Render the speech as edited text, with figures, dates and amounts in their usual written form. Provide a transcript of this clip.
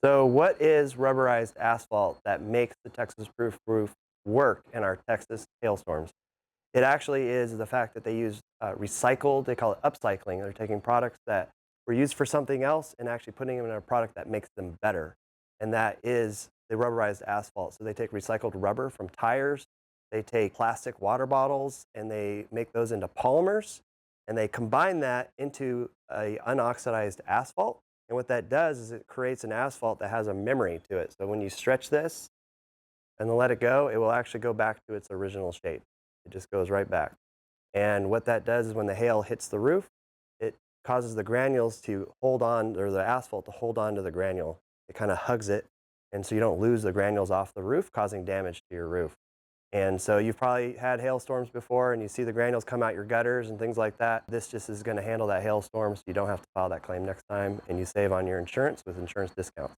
So what is rubberized asphalt that makes the Texas proof roof work in our Texas hailstorms? It actually is the fact that they use recycled, they call it upcycling. They're taking products that were used for something else and actually putting them in a product that makes them better. And that is the rubberized asphalt. So they take recycled rubber from tires, they take plastic water bottles, and they make those into polymers, and they combine that into a unoxidized asphalt. And what that does is it creates an asphalt that has a memory to it. So when you stretch this and then let it go, it will actually go back to its original shape. It just goes right back. And what that does is when the hail hits the roof, it causes the granules to hold on, or the asphalt to hold on to the granule. It kind of hugs it, and so you don't lose the granules off the roof, causing damage to your roof. And so you've probably had hailstorms before and you see the granules come out your gutters and things like that. This just is going to handle that hailstorm so you don't have to file that claim next time, and you save on your insurance with insurance discounts.